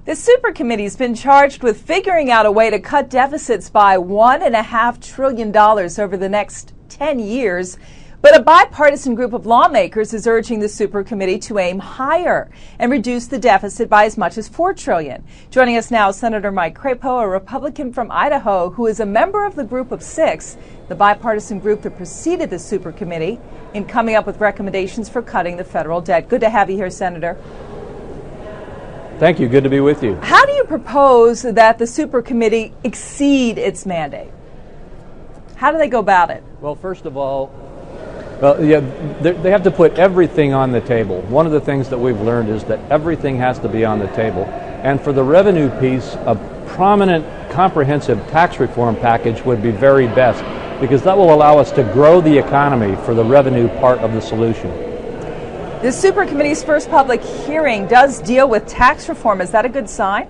The Super Committee's been charged with figuring out a way to cut deficits by $1.5 trillion over the next 10 years. But a bipartisan group of lawmakers is urging the Super Committee to aim higher and reduce the deficit by as much as $4 trillion. Joining us now, Senator Mike Crapo, a Republican from Idaho, who is a member of the Group of Six, the bipartisan group that preceded the Super Committee in coming up with recommendations for cutting the federal debt. Good to have you here, Senator. Thank you. Good to be with you. How do you propose that the Super Committee exceed its mandate? How do they go about it? Well, first of all, they have to put everything on the table. One of the things that we've learned is that everything has to be on the table. And for the revenue piece, a prominent, comprehensive tax reform package would be very best, because that will allow us to grow the economy for the revenue part of the solution. The Super Committee's first public hearing does deal with tax reform. Is that a good sign?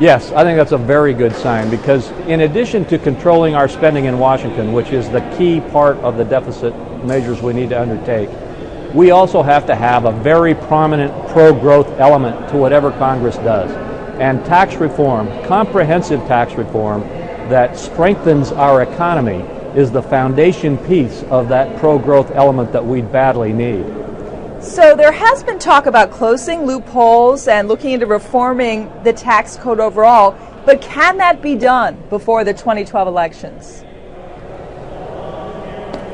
Yes, I think that's a very good sign, because in addition to controlling our spending in Washington, which is the key part of the deficit measures we need to undertake, we also have to have a very prominent pro-growth element to whatever Congress does. And tax reform, comprehensive tax reform that strengthens our economy, is the foundation piece of that pro-growth element that we badly need. So there has been talk about closing loopholes and looking into reforming the tax code overall, but can that be done before the 2012 elections?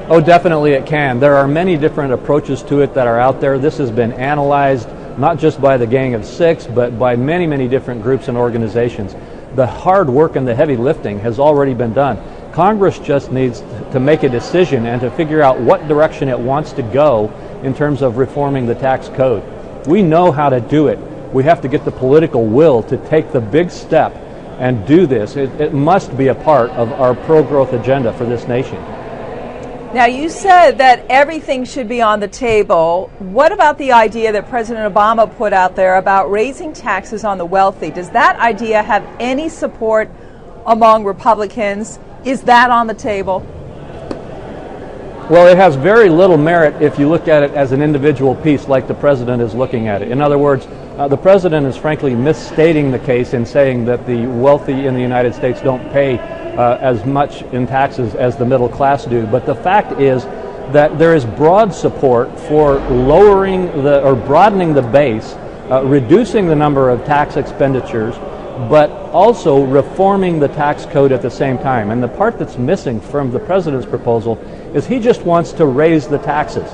Oh, definitely it can. There are many different approaches to it that are out there. This has been analyzed not just by the Gang of Six, but by many, many different groups and organizations. The hard work and the heavy lifting has already been done. Congress just needs to make a decision and to figure out what direction it wants to go in terms of reforming the tax code. We know how to do it. We have to get the political will to take the big step and do this. It must be a part of our pro-growth agenda for this nation. Now, you said that everything should be on the table. What about the idea that President Obama put out there about raising taxes on the wealthy? Does that idea have any support among Republicans? Is that on the table? Well, it has very little merit if you look at it as an individual piece like the president is looking at it. In other words, the president is frankly misstating the case in saying that the wealthy in the United States don't pay as much in taxes as the middle class do. But the fact is that there is broad support for lowering or broadening the base, reducing the number of tax expenditures, but also reforming the tax code at the same time. And the part that's missing from the president's proposal is he just wants to raise the taxes.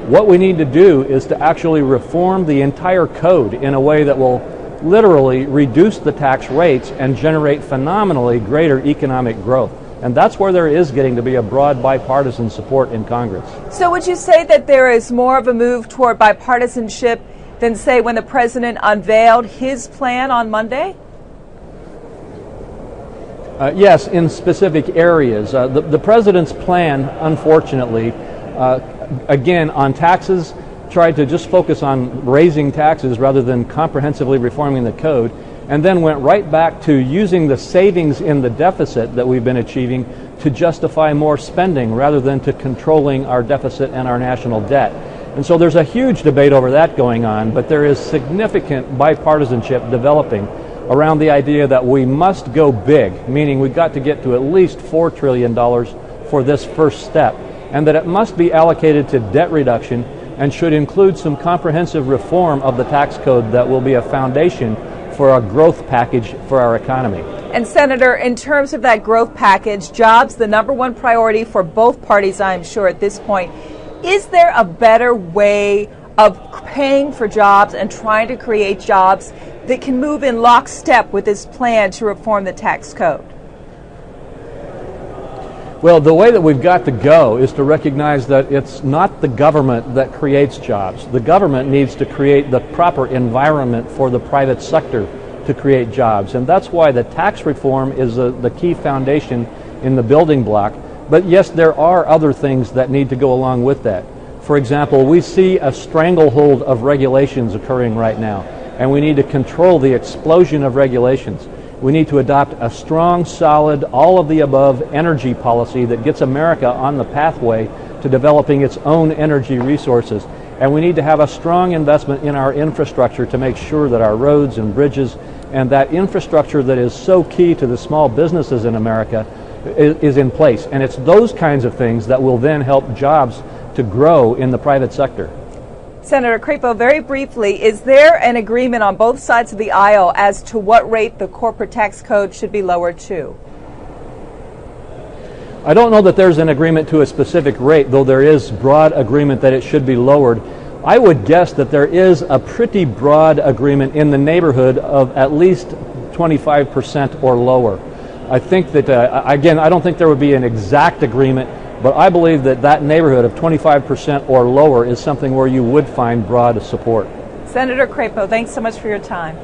What we need to do is to actually reform the entire code in a way that will literally reduce the tax rates and generate phenomenally greater economic growth. And that's where there is getting to be a broad bipartisan support in Congress. So would you say that there is more of a move toward bipartisanship than, say, when the president unveiled his plan on Monday? Yes, in specific areas. The president's plan, unfortunately, again, on taxes, tried to just focus on raising taxes rather than comprehensively reforming the code, and then went right back to using the savings in the deficit that we've been achieving to justify more spending rather than to controlling our deficit and our national debt. And so there's a huge debate over that going on, but there is significant bipartisanship developing around the idea that we must go big, meaning we've got to get to at least $4 trillion for this first step, and that it must be allocated to debt reduction and should include some comprehensive reform of the tax code that will be a foundation for a growth package for our economy. And Senator, in terms of that growth package, jobs, the number one priority for both parties, I'm sure, at this point. Is there a better way of paying for jobs and trying to create jobs that can move in lockstep with this plan to reform the tax code? Well, the way that we've got to go is to recognize that it's not the government that creates jobs. The government needs to create the proper environment for the private sector to create jobs. And that's why the tax reform is the key foundation in the building block. But yes, there are other things that need to go along with that. For example, we see a stranglehold of regulations occurring right now, and we need to control the explosion of regulations. We need to adopt a strong, solid, all-of-the-above energy policy that gets America on the pathway to developing its own energy resources. And we need to have a strong investment in our infrastructure to make sure that our roads and bridges and that infrastructure that is so key to the small businesses in America is in place. And it's those kinds of things that will then help jobs to grow in the private sector. Senator Crapo, very briefly, is there an agreement on both sides of the aisle as to what rate the corporate tax code should be lowered to? I don't know that there's an agreement to a specific rate, though there is broad agreement that it should be lowered. I would guess that there is a pretty broad agreement in the neighborhood of at least 25% or lower. I think that, again, I don't think there would be an exact agreement, but I believe that that neighborhood of 25% or lower is something where you would find broad support. Senator Crapo, thanks so much for your time.